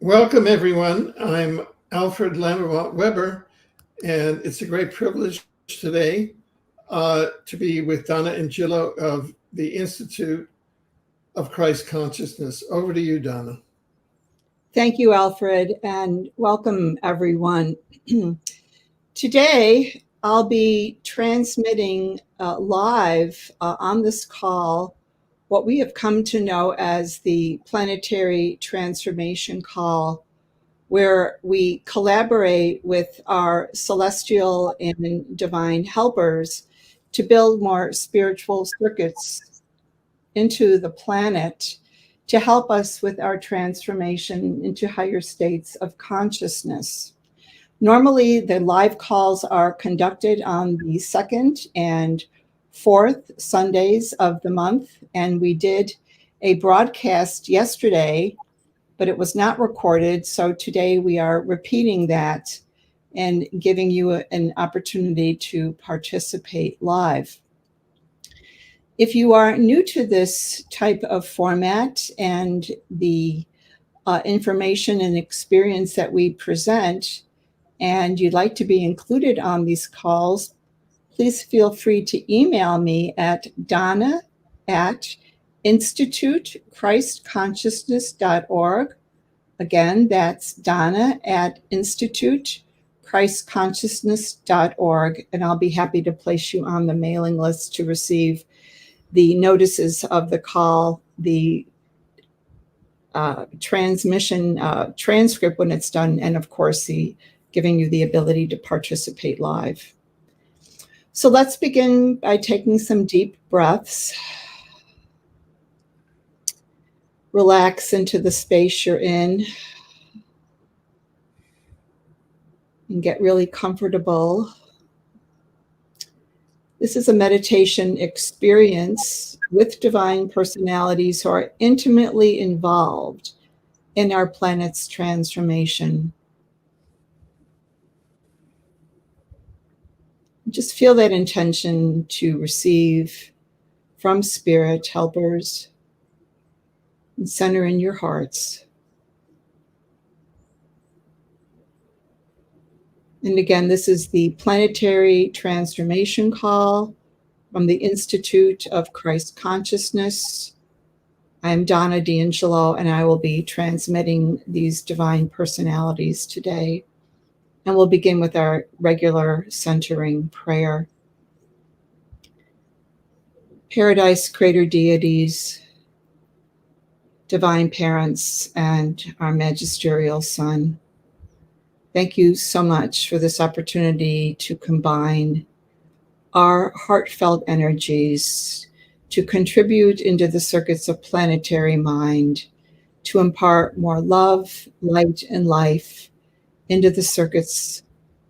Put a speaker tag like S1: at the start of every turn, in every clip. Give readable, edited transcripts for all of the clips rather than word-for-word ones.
S1: Welcome, everyone. I'm Alfred Lambermont Weber, and it's a great privilege today to be with Donna and Gillo of the Institute of Christ Consciousness. Over to you, Donna.
S2: Thank you, Alfred, and welcome, everyone. Today, I'll be transmitting live on this call what we have come to know as the Planetary Transformation Call, where we collaborate with our celestial and divine helpers to build more spiritual circuits into the planet to help us with our transformation into higher states of consciousness. Normally, the live calls are conducted on the second and fourth Sundays of the month, and we did a broadcast yesterday, but it was not recorded, so today we are repeating that and giving you an opportunity to participate live. If you are new to this type of format and the information and experience that we present, and you'd like to be included on these calls, please feel free to email me at donna@institutechristconsciousness.org. Again, that's donna@institutechristconsciousness.org, and I'll be happy to place you on the mailing list to receive the notices of the call, the transmission transcript when it's done, and of course, giving you the ability to participate live. So let's begin by taking some deep breaths. Relax into the space you're in and get really comfortable. This is a meditation experience with divine personalities who are intimately involved in our planet's transformation. Just feel that intention to receive from spirit helpers and center in your hearts. And again, this is the Planetary Transformation Call from the Institute of Christ Consciousness. I'm Donna D'Angelo, and I will be transmitting these divine personalities today. And we'll begin with our regular centering prayer. Paradise Creator deities, divine parents, and our magisterial Son, thank you so much for this opportunity to combine our heartfelt energies to contribute into the circuits of planetary mind, to impart more love, light, and life into the circuits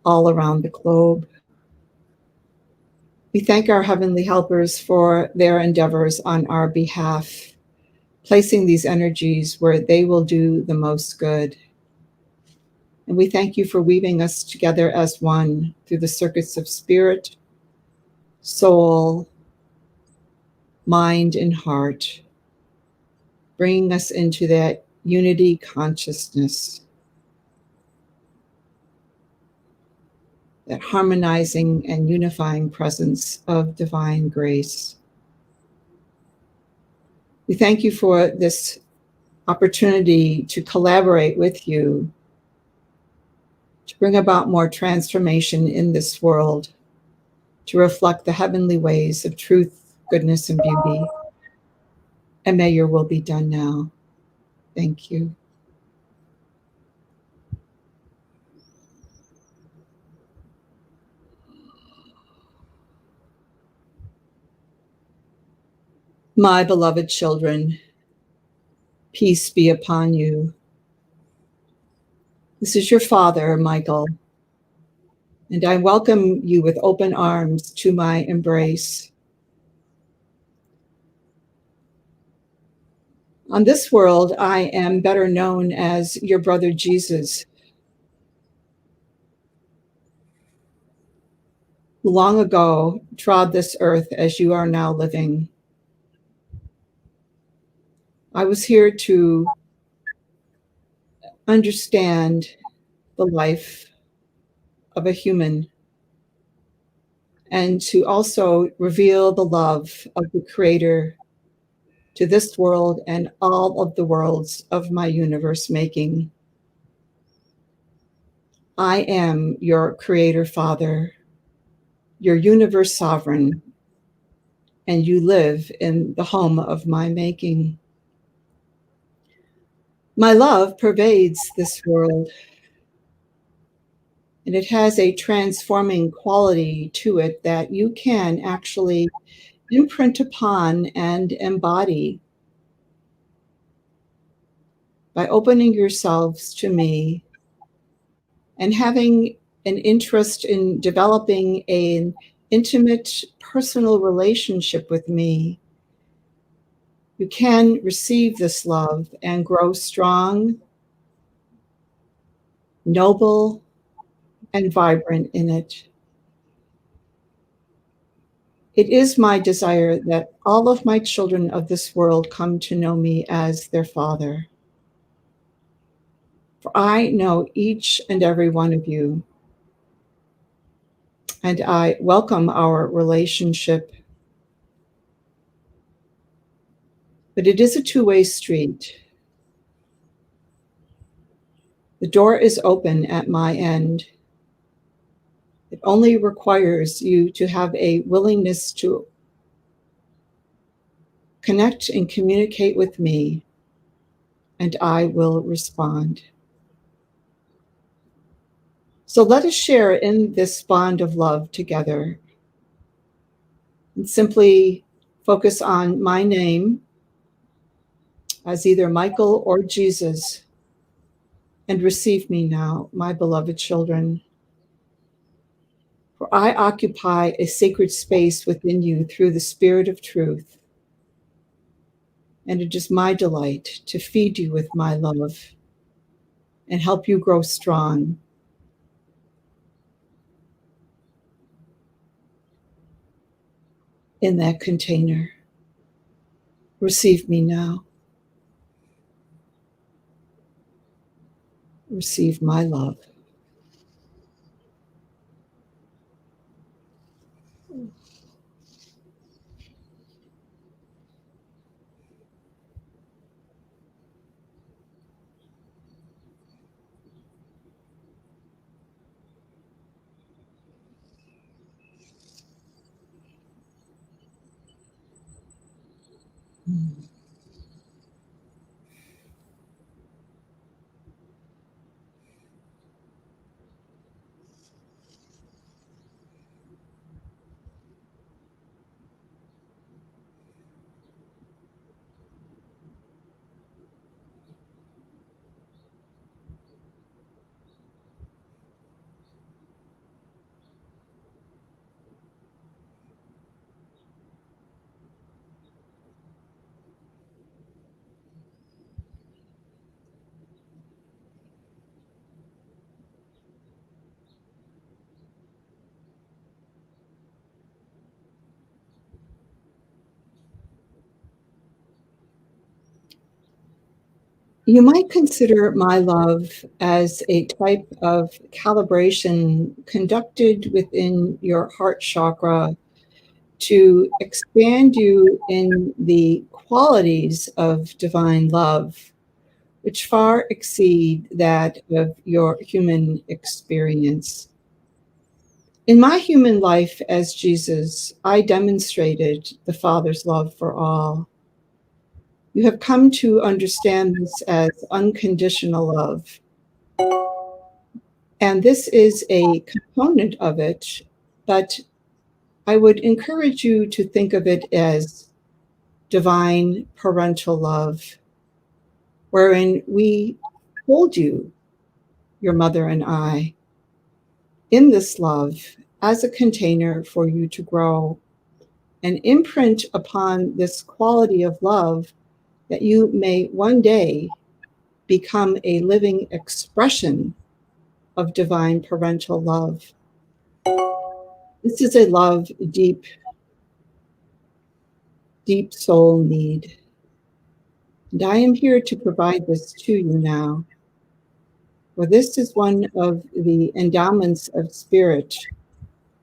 S2: all around the globe. We thank our heavenly helpers for their endeavors on our behalf, placing these energies where they will do the most good. And we thank you for weaving us together as one through the circuits of spirit, soul, mind, and heart, bringing us into that unity consciousness, that harmonizing and unifying presence of divine grace. We thank you for this opportunity to collaborate with you to bring about more transformation in this world, to reflect the heavenly ways of truth, goodness, and beauty. And may your will be done now. Thank you. My beloved children, peace be upon you. This is your father, Michael, and I welcome you with open arms to my embrace. On this world, I am better known as your brother Jesus, who long ago trod this earth as you are now living. I was here to understand the life of a human and to also reveal the love of the Creator to this world and all of the worlds of my universe making. I am your Creator Father, your universe sovereign, and you live in the home of my making. My love pervades this world, and it has a transforming quality to it that you can actually imprint upon and embody by opening yourselves to me and having an interest in developing an intimate personal relationship with me. You can receive this love and grow strong, noble, and vibrant in it. It is my desire that all of my children of this world come to know me as their Father. For I know each and every one of you, and I welcome our relationship. But it is a two-way street. The door is open at my end. It only requires you to have a willingness to connect and communicate with me, and I will respond. So let us share in this bond of love together and simply focus on my name as either Michael or Jesus and receive me now, my beloved children. For I occupy a sacred space within you through the Spirit of truth. And it is my delight to feed you with my love and help you grow strong. In that container. Receive me now. Receive my love. You might consider my love as a type of calibration conducted within your heart chakra to expand you in the qualities of divine love, which far exceed that of your human experience. In my human life as Jesus, I demonstrated the Father's love for all. You have come to understand this as unconditional love. And this is a component of it, but I would encourage you to think of it as divine parental love, wherein we hold you, your mother and I, in this love as a container for you to grow and imprint upon this quality of love that you may one day become a living expression of divine parental love. This is a love deep, deep soul need. And I am here to provide this to you now. For this is one of the endowments of spirit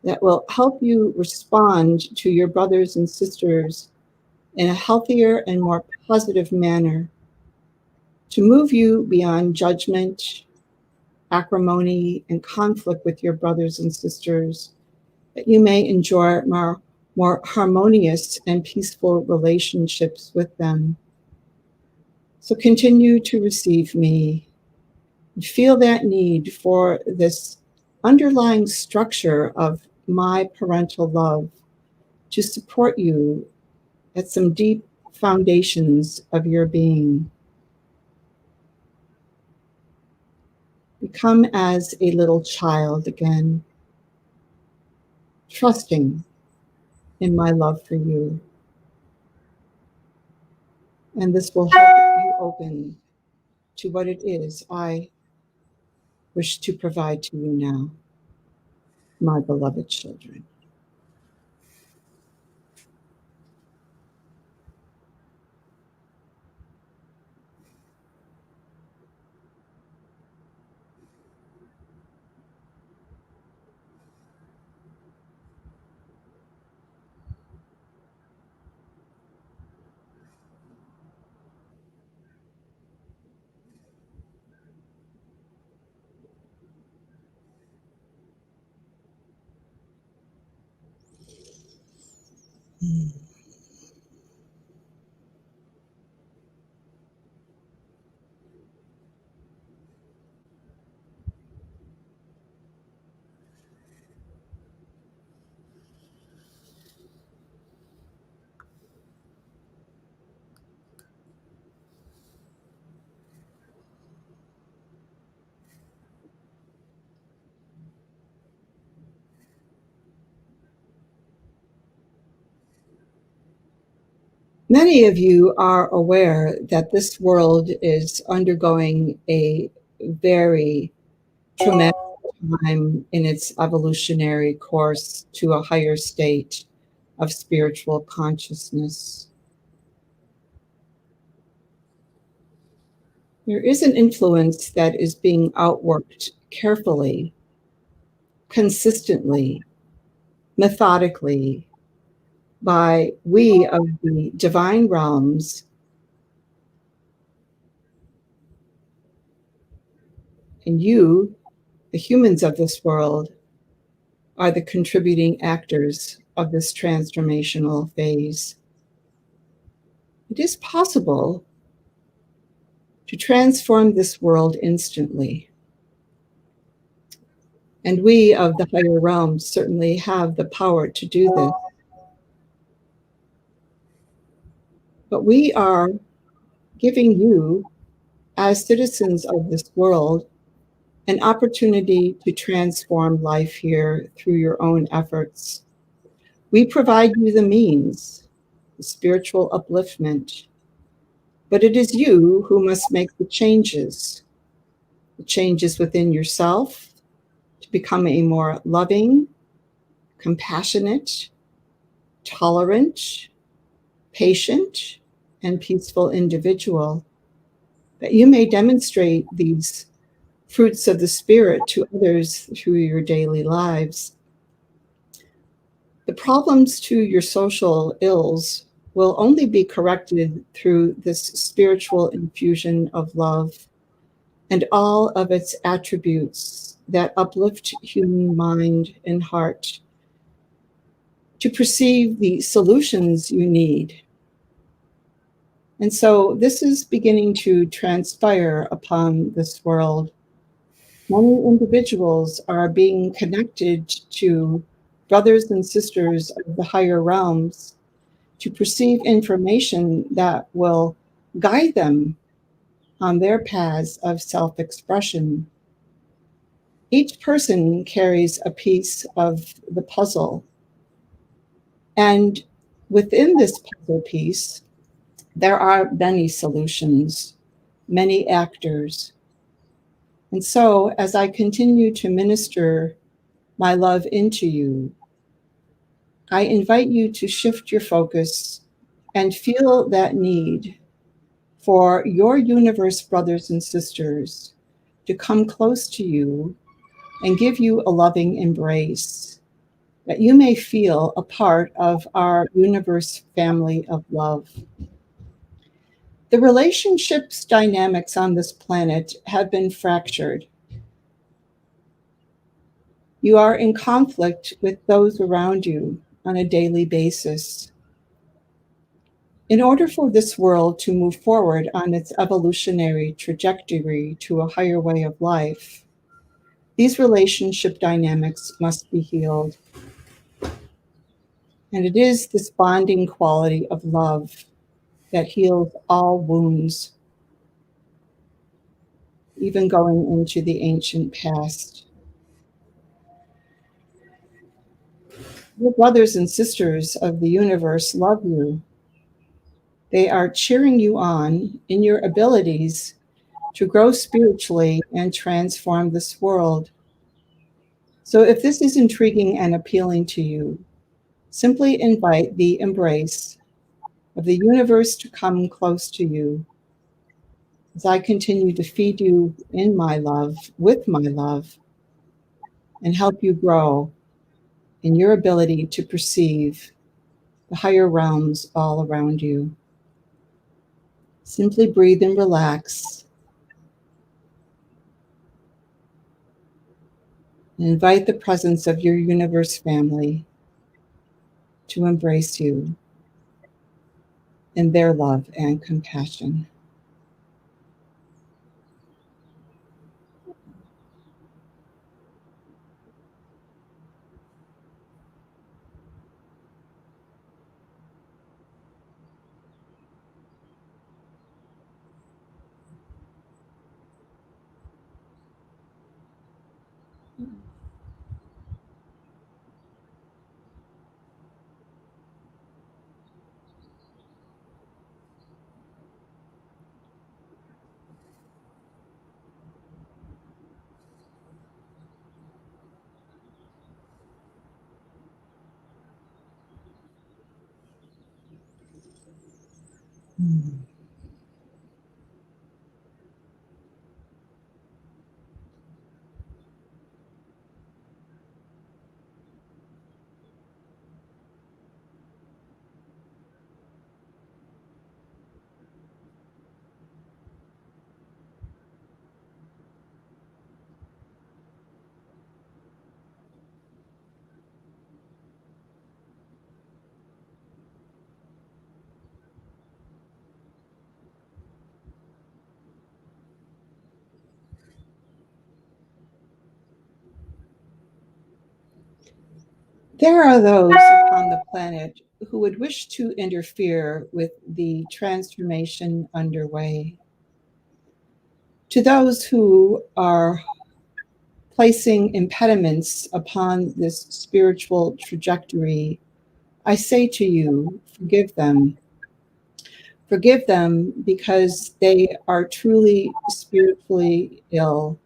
S2: that will help you respond to your brothers and sisters in a healthier and more positive manner, to move you beyond judgment, acrimony, and conflict with your brothers and sisters, that you may enjoy more harmonious and peaceful relationships with them. So continue to receive me and feel that need for this underlying structure of my parental love to support you at some deep foundations of your being. Become as a little child again, trusting in my love for you. And this will help you open to what it is I wish to provide to you now, my beloved children. Many of you are aware that this world is undergoing a very traumatic time in its evolutionary course to a higher state of spiritual consciousness. There is an influence that is being outworked carefully, consistently, methodically by we of the divine realms, and you, the humans of this world, are the contributing actors of this transformational phase. It is possible to transform this world instantly. And we of the higher realms certainly have the power to do this. But we are giving you, as citizens of this world, an opportunity to transform life here through your own efforts. We provide you the means, the spiritual upliftment, but it is you who must make the changes within yourself to become a more loving, compassionate, tolerant, patient, and peaceful individual, that you may demonstrate these fruits of the Spirit to others through your daily lives. The problems to your social ills will only be corrected through this spiritual infusion of love and all of its attributes that uplift human mind and heart to perceive the solutions you need. And so this is beginning to transpire upon this world. Many individuals are being connected to brothers and sisters of the higher realms to perceive information that will guide them on their paths of self-expression. Each person carries a piece of the puzzle. And within this puzzle piece, there are many solutions, many actors. And so, as I continue to minister my love into you, I invite you to shift your focus and feel that need for your universe brothers and sisters to come close to you and give you a loving embrace, that you may feel a part of our universe family of love. The relationships dynamics on this planet have been fractured. You are in conflict with those around you on a daily basis. In order for this world to move forward on its evolutionary trajectory to a higher way of life, these relationship dynamics must be healed. And it is this bonding quality of love that heals all wounds, even going into the ancient past. Your brothers and sisters of the universe love you. They are cheering you on in your abilities to grow spiritually and transform this world. So, if this is intriguing and appealing to you, simply invite the embrace of the universe to come close to you as I continue to feed you in my love, with my love, and help you grow in your ability to perceive the higher realms all around you. Simply breathe and relax and invite the presence of your universe family to embrace you in their love and compassion. Mm. There are those upon the planet who would wish to interfere with the transformation underway. To those who are placing impediments upon this spiritual trajectory, I say to you, forgive them. Forgive them because they are truly spiritually ill.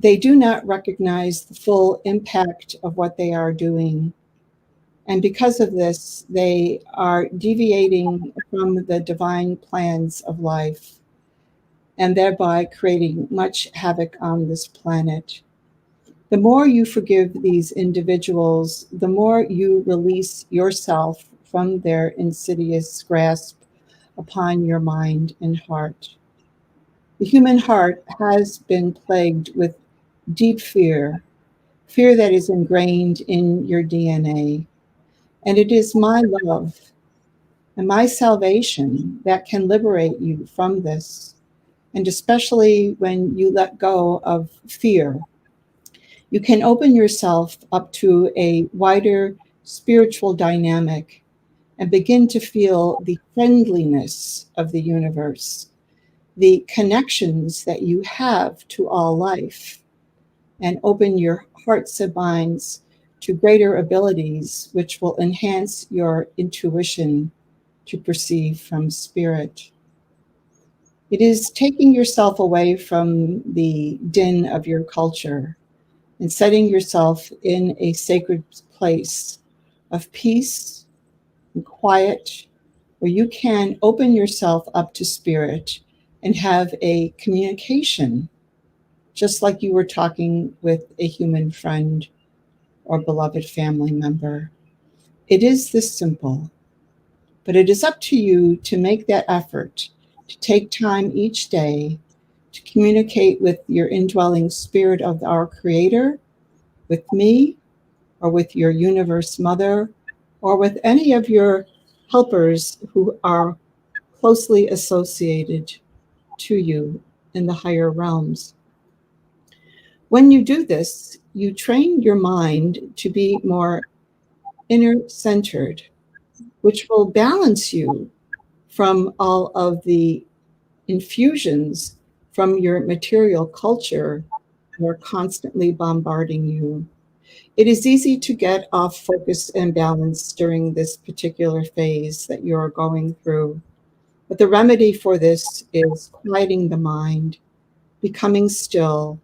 S2: They do not recognize the full impact of what they are doing. And because of this, they are deviating from the divine plans of life and thereby creating much havoc on this planet. The more you forgive these individuals, the more you release yourself from their insidious grasp upon your mind and heart. The human heart has been plagued with deep fear, fear that is ingrained in your DNA. And it is my love and my salvation that can liberate you from this. And especially when you let go of fear, you can open yourself up to a wider spiritual dynamic and begin to feel the friendliness of the universe, the connections that you have to all life, and open your hearts and minds to greater abilities which will enhance your intuition to perceive from spirit. It is taking yourself away from the din of your culture and setting yourself in a sacred place of peace and quiet where you can open yourself up to spirit and have a communication just like you were talking with a human friend or beloved family member. It is this simple, but it is up to you to make that effort, to take time each day to communicate with your indwelling spirit of our Creator, with me, or with your universe mother, or with any of your helpers who are closely associated to you in the higher realms. When you do this, you train your mind to be more inner centered, which will balance you from all of the infusions from your material culture that are constantly bombarding you. It is easy to get off focus and balance during this particular phase that you're going through. But the remedy for this is quieting the mind, becoming still,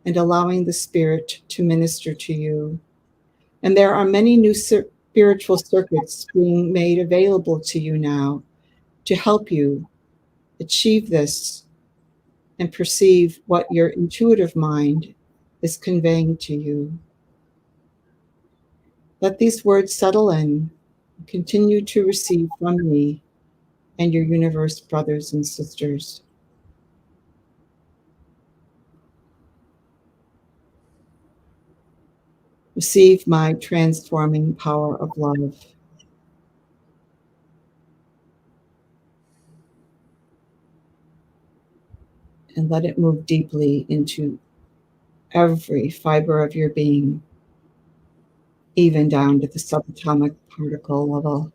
S2: and allowing the Spirit to minister to you. And there are many new spiritual circuits being made available to you now to help you achieve this and perceive what your intuitive mind is conveying to you. Let these words settle in. Continue to receive from me and your universe brothers and sisters. Receive my transforming power of love. And let it move deeply into every fiber of your being, even down to the subatomic particle level.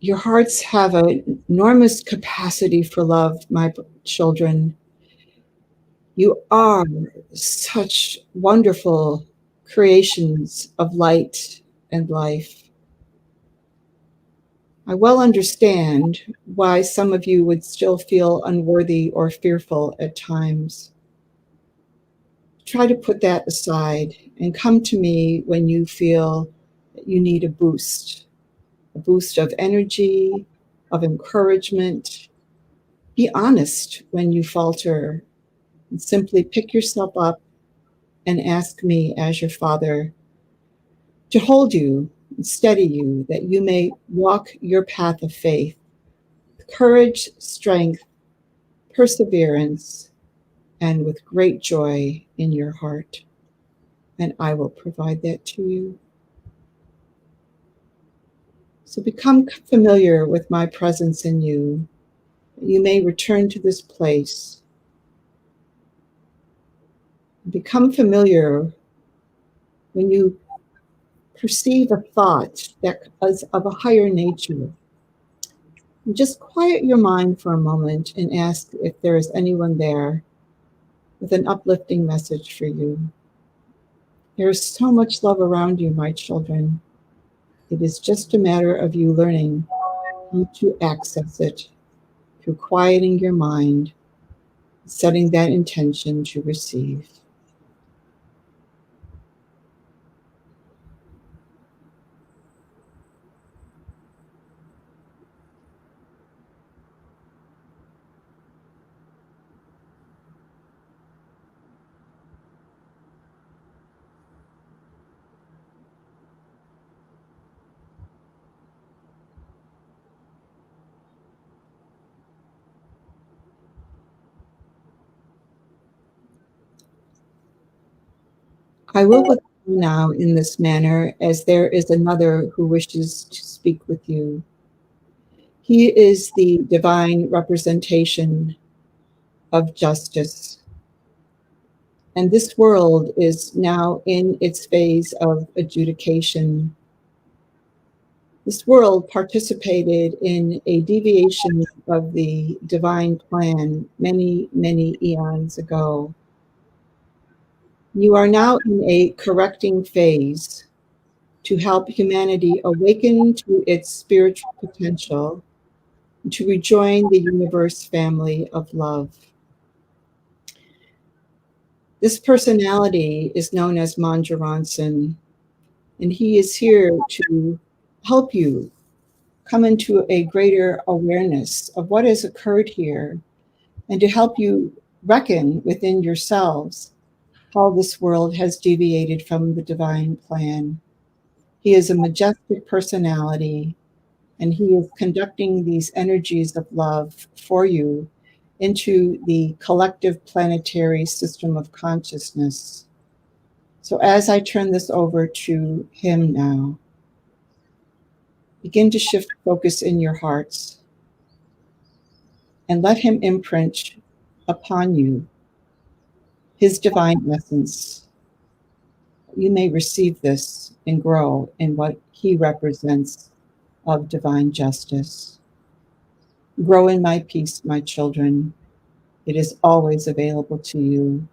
S2: Your hearts have an enormous capacity for love, my children. You are such wonderful creations of light and life. I well understand why some of you would still feel unworthy or fearful at times. Try to put that aside and come to me when you feel that you need a boost of energy, of encouragement. Be honest when you falter and simply pick yourself up and ask me as your father to hold you and steady you that you may walk your path of faith with courage, strength, perseverance, and with great joy in your heart. And I will provide that to you. So become familiar with my presence in you. You may return to this place. Become familiar when you perceive a thought that is of a higher nature. And just quiet your mind for a moment and ask if there is anyone there with an uplifting message for you. There is so much love around you, my children. It is just a matter of you learning how to access it through quieting your mind, setting that intention to receive. I will withdraw now in this manner, as there is another who wishes to speak with you. He is the divine representation of justice. And this world is now in its phase of adjudication. This world participated in a deviation of the divine plan many, many eons ago. You are now in a correcting phase to help humanity awaken to its spiritual potential, to rejoin the universe family of love. This personality is known as Manjaransan, and he is here to help you come into a greater awareness of what has occurred here and to help you reckon within yourselves how this world has deviated from the divine plan. He is a majestic personality, and he is conducting these energies of love for you into the collective planetary system of consciousness. So, as I turn this over to him now, begin to shift focus in your hearts and let him imprint upon you his divine essence. You may receive this and grow in what he represents of divine justice. Grow in my peace, my children. It is always available to you.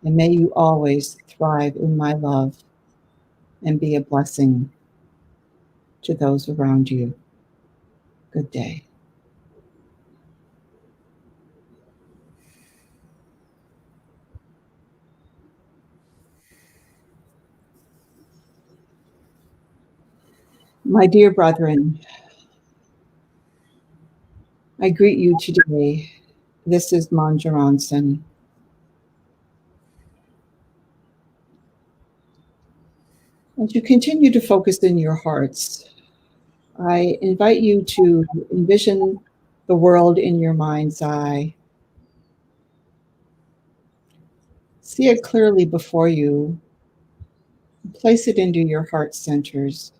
S2: And may you always thrive in my love and be a blessing to those around you. Good day. My dear brethren, I greet you today. This is Manjaransan. As you continue to focus in your hearts, I invite you to envision the world in your mind's eye. See it clearly before you. Place it into your heart centers.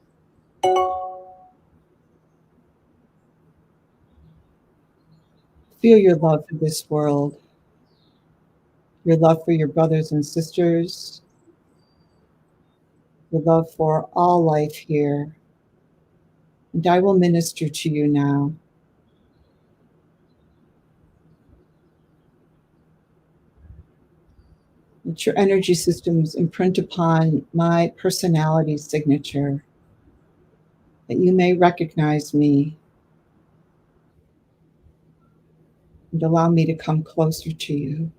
S2: Feel your love for this world, your love for your brothers and sisters, your love for all life here. And I will minister to you now. Let your energy systems imprint upon my personality signature, that you may recognize me and allow me to come closer to you.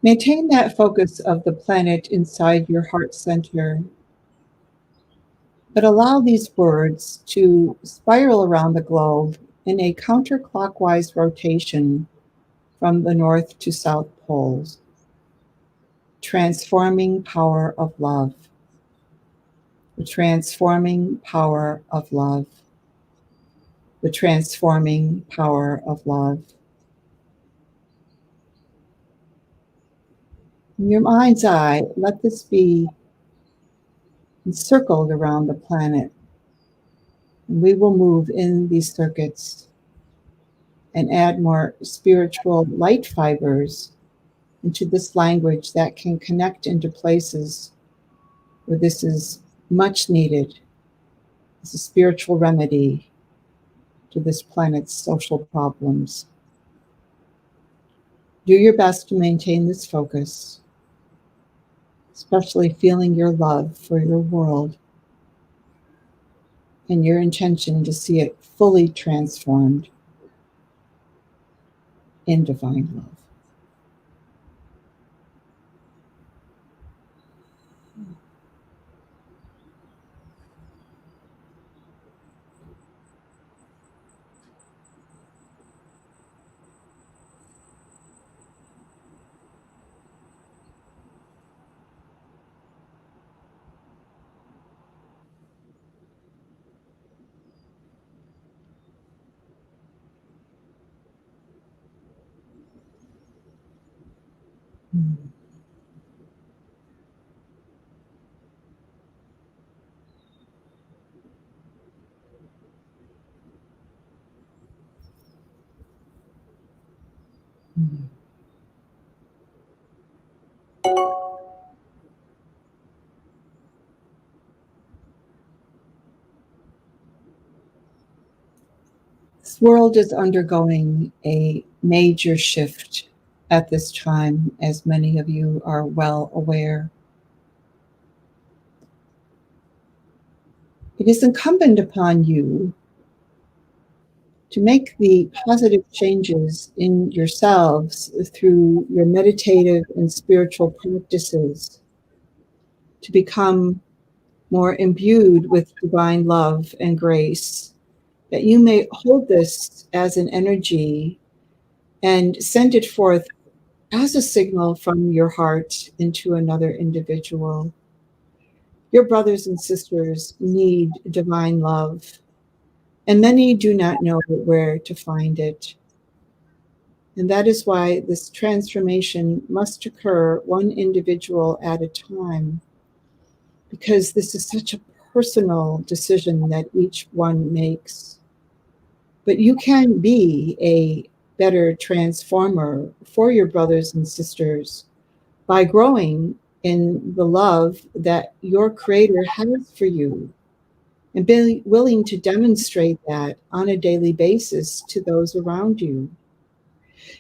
S2: Maintain that focus of the planet inside your heart center, but allow these words to spiral around the globe in a counterclockwise rotation from the north to south poles. Transforming power of love. The transforming power of love. The transforming power of love. In your mind's eye, let this be encircled around the planet. And we will move in these circuits and add more spiritual light fibers into this language that can connect into places where this is much needed as a spiritual remedy to this planet's social problems. Do your best to maintain this focus, especially feeling your love for your world and your intention to see it fully transformed in divine love. This world is undergoing a major shift at this time, as many of you are well aware. It is incumbent upon you to make the positive changes in yourselves through your meditative and spiritual practices to become more imbued with divine love and grace, that you may hold this as an energy and send it forth as a signal from your heart into another individual. Your brothers and sisters need divine love, and many do not know where to find it. And that is why this transformation must occur one individual at a time, because this is such a personal decision that each one makes. But you can be a better transformer for your brothers and sisters by growing in the love that your Creator has for you and being willing to demonstrate that on a daily basis to those around you.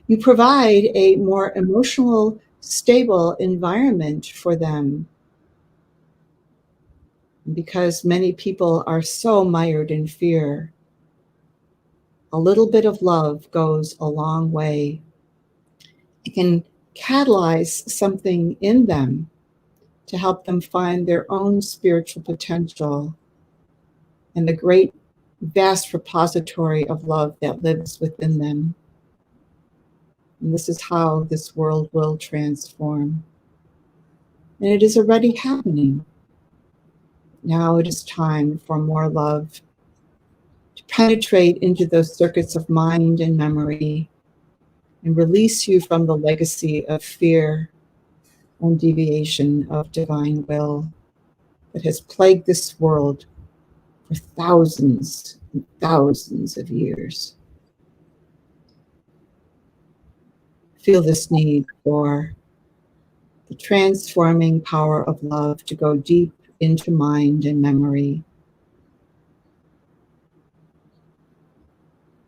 S2: You provide a more emotional, stable environment for them, because many people are so mired in fear. A little bit of love goes a long way. It can catalyze something in them to help them find their own spiritual potential and the great, vast repository of love that lives within them. And this is how this world will transform. And it is already happening. Now it is time for more love to penetrate into those circuits of mind and memory and release you from the legacy of fear and deviation of divine will that has plagued this world for thousands and thousands of years. Feel this need for the transforming power of love to go deep into mind and memory.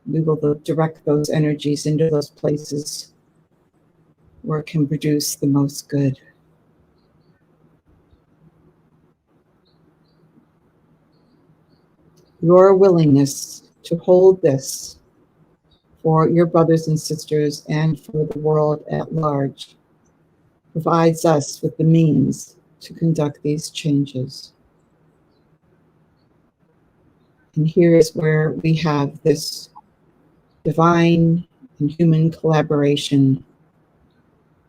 S2: We will direct those energies into those places where it can produce the most good. Your willingness to hold this for your brothers and sisters and for the world at large provides us with the means to conduct these changes. And here is where we have this divine and human collaboration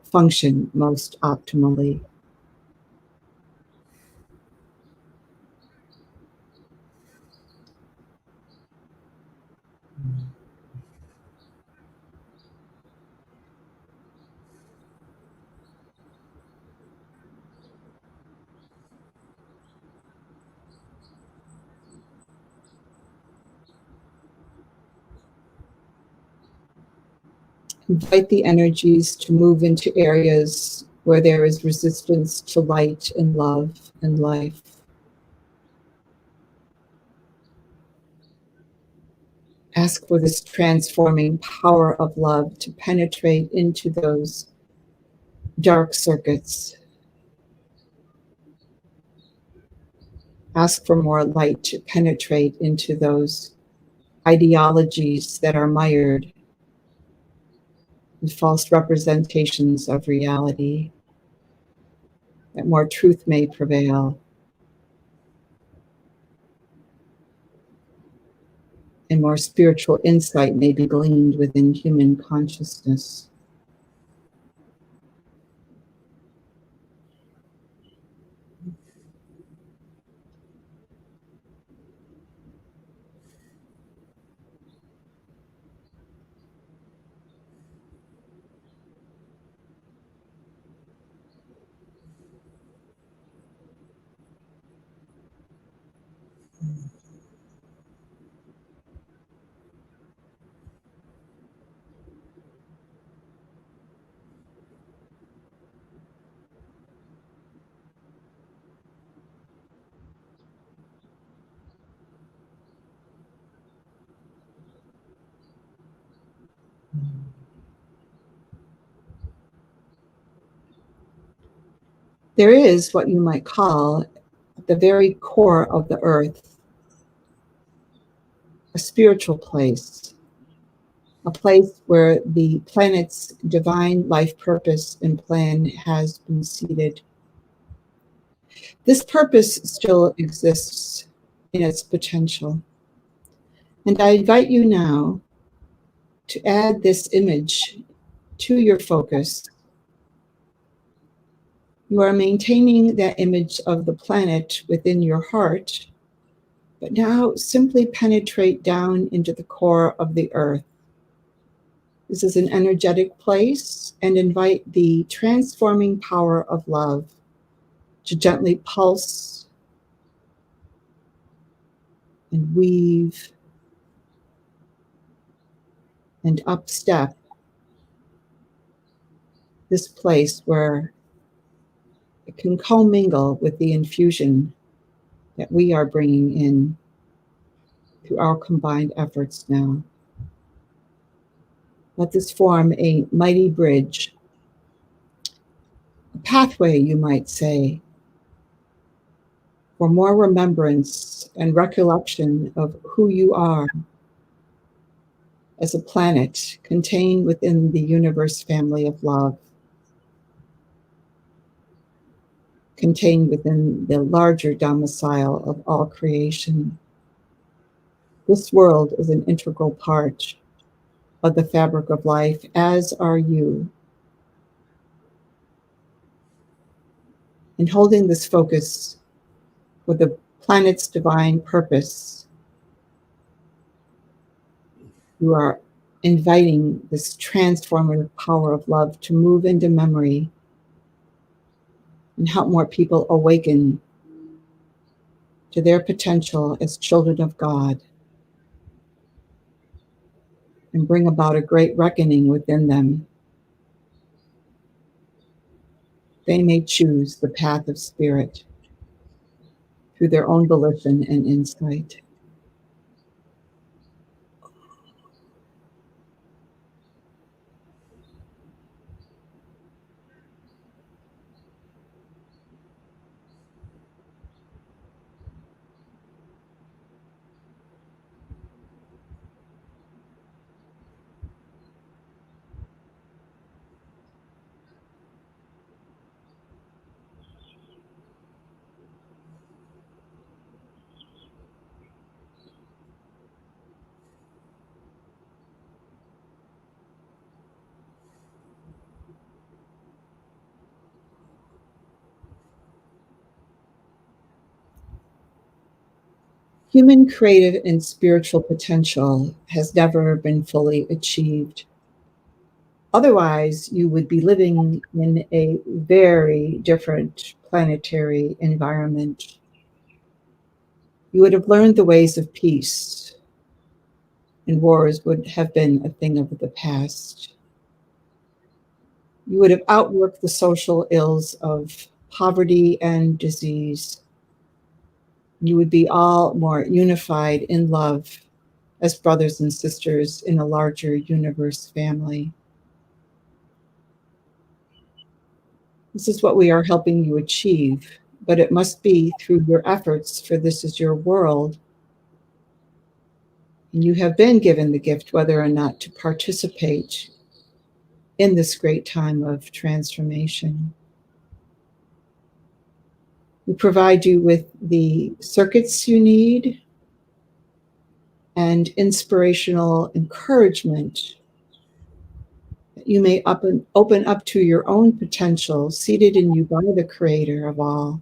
S2: function most optimally. Invite the energies to move into areas where there is resistance to light and love and life. Ask for this transforming power of love to penetrate into those dark circuits. Ask for more light to penetrate into those ideologies that are mired in false representations of reality, that more truth may prevail and more spiritual insight may be gleaned within human consciousness. There is what you might call, at the very core of the earth, a spiritual place, a place where the planet's divine life purpose and plan has been seated. This purpose still exists in its potential. And I invite you now to add this image to your focus. You are maintaining that image of the planet within your heart, but now simply penetrate down into the core of the earth. This is an energetic place, and invite the transforming power of love to gently pulse and weave and upstep this place where it can commingle with the infusion that we are bringing in through our combined efforts now. Let this form a mighty bridge, a pathway, you might say, for more remembrance and recollection of who you are as a planet contained within the universe family of love, contained within the larger domicile of all creation. This world is an integral part of the fabric of life, as are you. And holding this focus for the planet's divine purpose, you are inviting this transformative power of love to move into memory and help more people awaken to their potential as children of God and bring about a great reckoning within them. They may choose the path of spirit through their own volition and insight. Human creative and spiritual potential has never been fully achieved. Otherwise, you would be living in a very different planetary environment. You would have learned the ways of peace, and wars would have been a thing of the past. You would have outworked the social ills of poverty and disease. You would be all more unified in love as brothers and sisters in a larger universe family. This is what we are helping you achieve, but it must be through your efforts, for this is your world. And you have been given the gift whether or not to participate in this great time of transformation. We provide you with the circuits you need and inspirational encouragement that you may open up to your own potential seated in you by the Creator of all.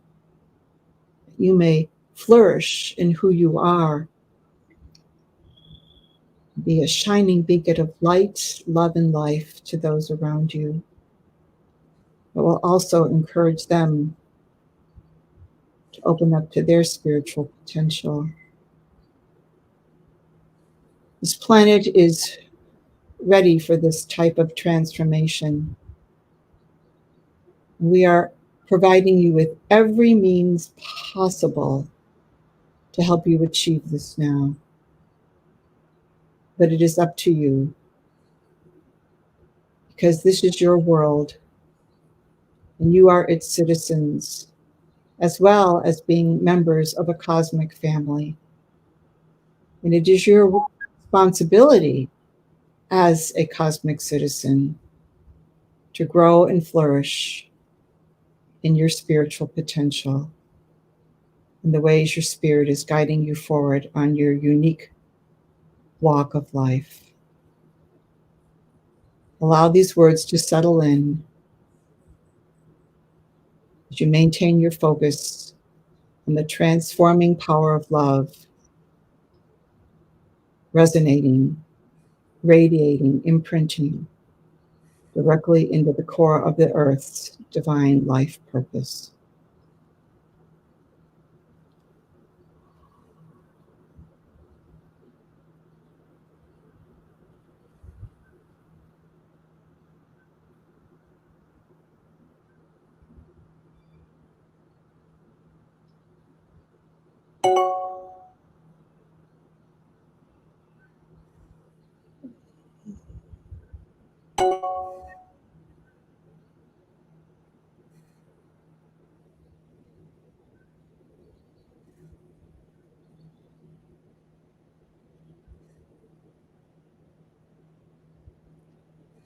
S2: You may flourish in who you are, be a shining beacon of light, love, and life to those around you. But will also encourage them to open up to their spiritual potential. This planet is ready for this type of transformation. We are providing you with every means possible to help you achieve this now. But it is up to you, because this is your world. and you are its citizens, as well as being members of a cosmic family. And it is your responsibility as a cosmic citizen to grow and flourish in your spiritual potential, in the ways your spirit is guiding you forward on your unique walk of life. Allow these words to settle in as you maintain your focus on the transforming power of love, resonating, radiating, imprinting directly into the core of the earth's divine life purpose.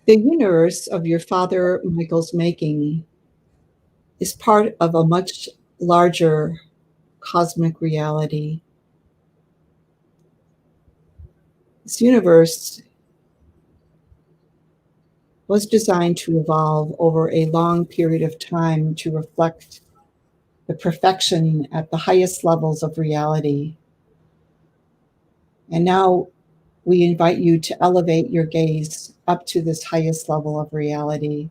S2: The universe of your father Michael's making is part of a much larger cosmic reality. This universe was designed to evolve over a long period of time to reflect the perfection at the highest levels of reality. And now we invite you to elevate your gaze up to this highest level of reality.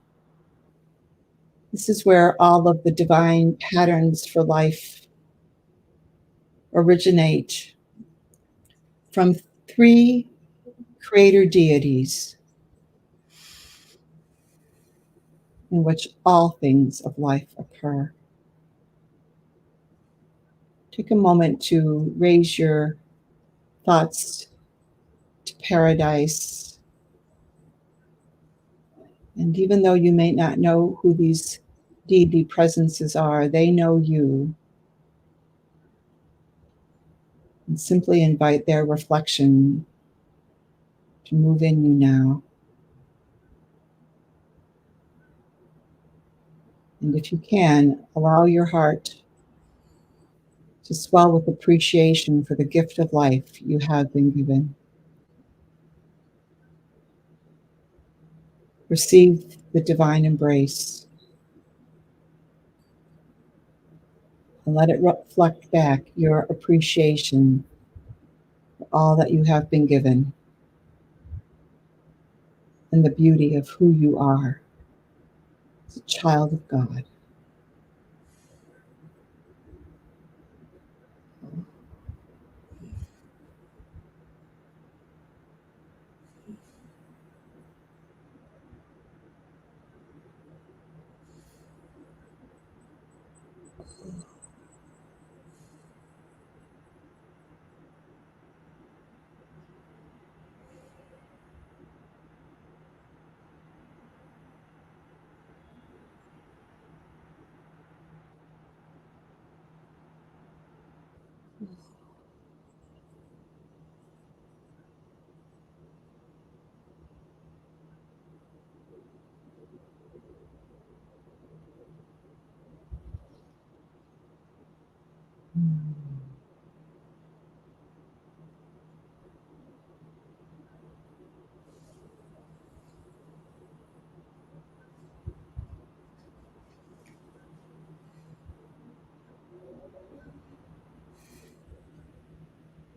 S2: This is where all of the divine patterns for life originate from three creator deities in which all things of life occur. Take a moment to raise your thoughts to paradise. And even though you may not know who these deity presences are, they know you. And simply invite their reflection to move in you now. And if you can, allow your heart to swell with appreciation for the gift of life you have been given. Receive the divine embrace and let it reflect back your appreciation for all that you have been given and the beauty of who you are as a child of God.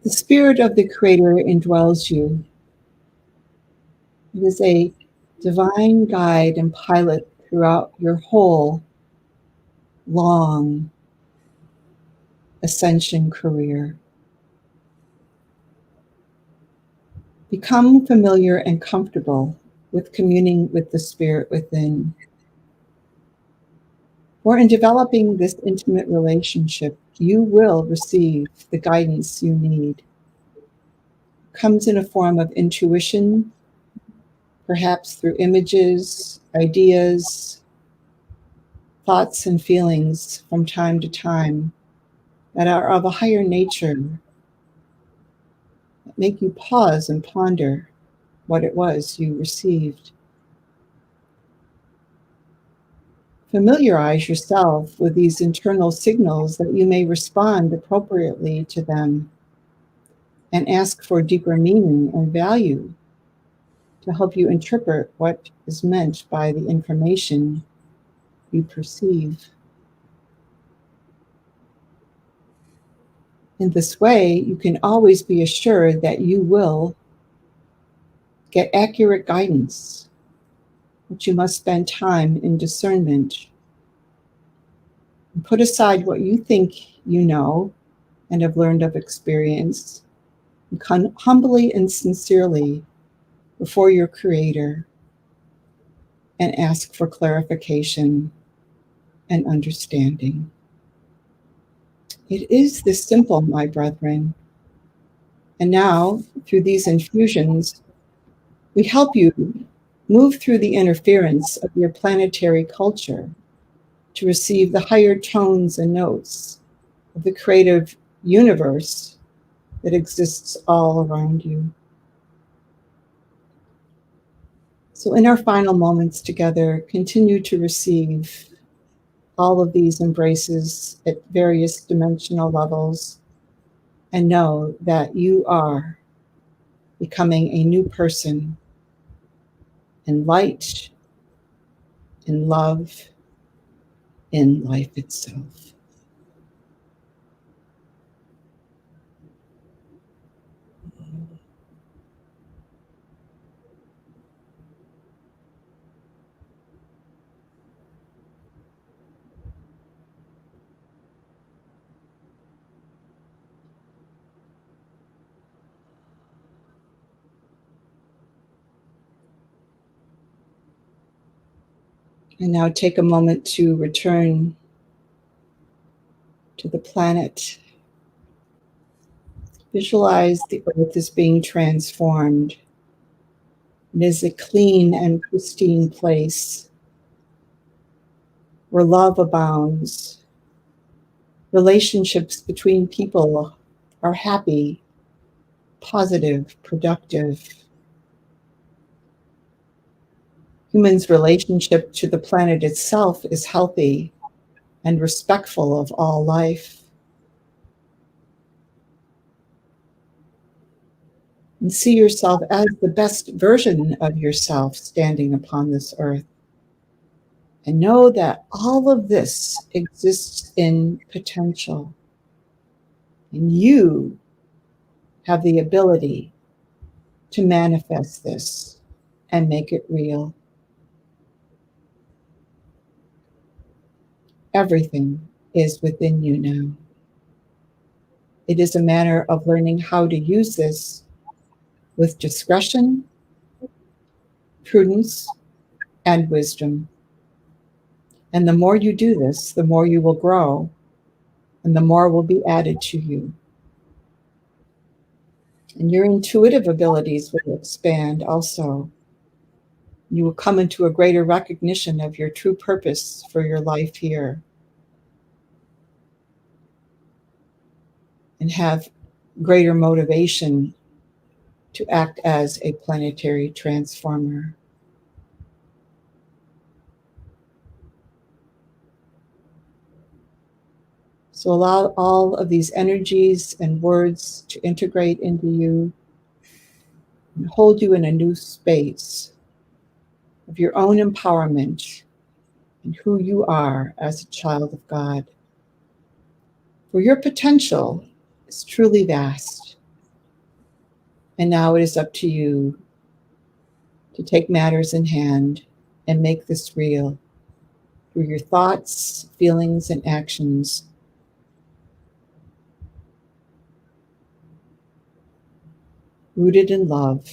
S2: The spirit of the Creator indwells you. It is a divine guide and pilot throughout your whole long ascension career. Become familiar and comfortable with communing with the spirit within. For in developing this intimate relationship, you will receive the guidance you need. It comes in a form of intuition, perhaps through images, ideas, thoughts and feelings from time to time that are of a higher nature, that make you pause and ponder what it was you received. Familiarize yourself with these internal signals that you may respond appropriately to them and ask for deeper meaning and value to help you interpret what is meant by the information you perceive. In this way, you can always be assured that you will get accurate guidance, but you must spend time in discernment. Put aside what you think you know and have learned of experience, and come humbly and sincerely before your Creator and ask for clarification and understanding. It is this simple, my brethren. And now, through these infusions, we help you move through the interference of your planetary culture to receive the higher tones and notes of the creative universe that exists all around you. So, in our final moments together, continue to receive all of these embraces at various dimensional levels and know that you are becoming a new person in light, in love, in life itself. And now take a moment to return to the planet. Visualize the earth as being transformed. It is a clean and pristine place where love abounds. Relationships between people are happy, positive, productive. Humans' relationship to the planet itself is healthy and respectful of all life. And see yourself as the best version of yourself standing upon this earth. And know that all of this exists in potential. And you have the ability to manifest this and make it real. Everything is within you now. It is a matter of learning how to use this with discretion, prudence, and wisdom. And the more you do this, the more you will grow, and the more will be added to you. And your intuitive abilities will expand also. You will come into a greater recognition of your true purpose for your life here and have greater motivation to act as a planetary transformer. So allow all of these energies and words to integrate into you and hold you in a new space of your own empowerment and who you are as a child of God. For your potential is truly vast. And now it is up to you to take matters in hand and make this real through your thoughts, feelings, and actions. Rooted in love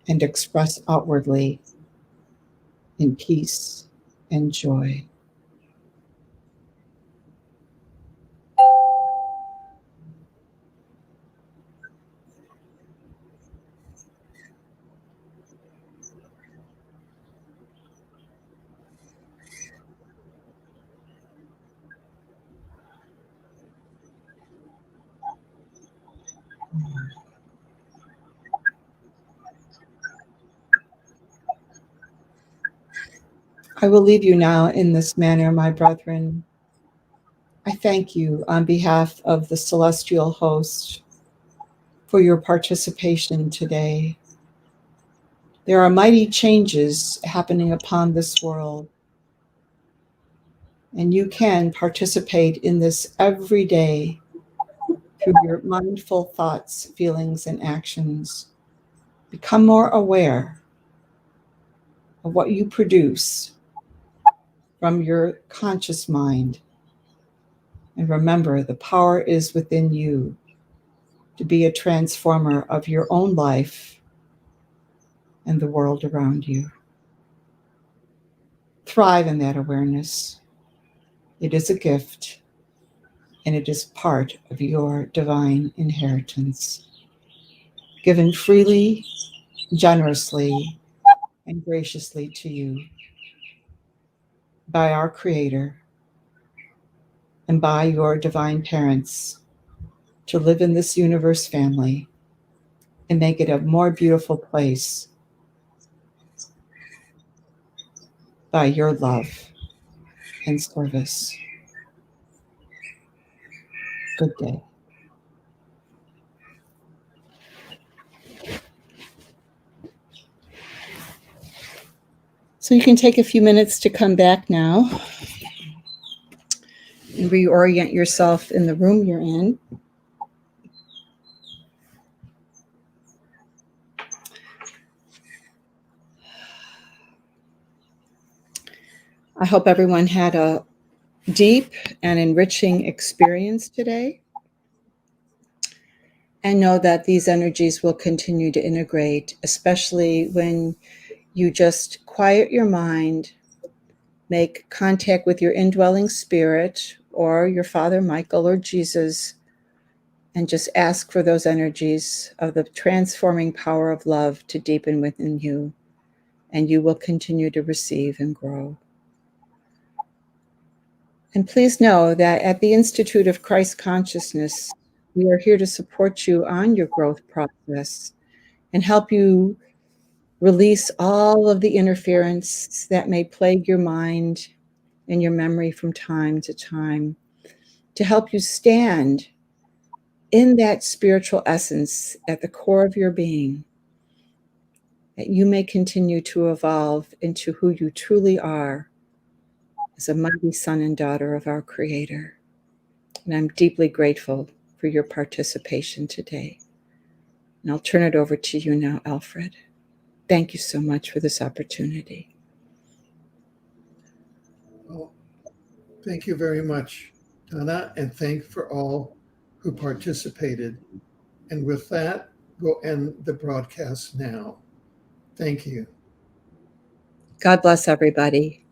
S2: and expressed outwardly in peace and joy. I will leave you now in this manner, my brethren. I thank you on behalf of the celestial host for your participation today. There are mighty changes happening upon this world, and you can participate in this every day through your mindful thoughts, feelings, and actions. Become more aware of what you produce from your conscious mind. And remember, the power is within you to be a transformer of your own life and the world around you. Thrive in that awareness. It is a gift, and it is part of your divine inheritance, given freely, generously, and graciously to you by our Creator and by your divine parents to live in this universe family and make it a more beautiful place by your love and service. Good day. So you can take a few minutes to come back now and reorient yourself in the room you're in. I hope everyone had a deep and enriching experience today, and know that these energies will continue to integrate, especially when you just quiet your mind, make contact with your indwelling spirit or your Father Michael or Jesus, and just ask for those energies of the transforming power of love to deepen within you, and you will continue to receive and grow. And please know that at the Institute of Christ Consciousness, we are here to support you on your growth process and help you release all of the interference that may plague your mind and your memory from time to time, to help you stand in that spiritual essence at the core of your being, that you may continue to evolve into who you truly are as a mighty son and daughter of our Creator. And I'm deeply grateful for your participation today. And I'll turn it over to you now, Alfred. Thank you so much for this opportunity.
S1: Well, thank you very much, Donna, and thank for all who participated. And with that, we'll end the broadcast now. Thank you.
S2: God bless everybody.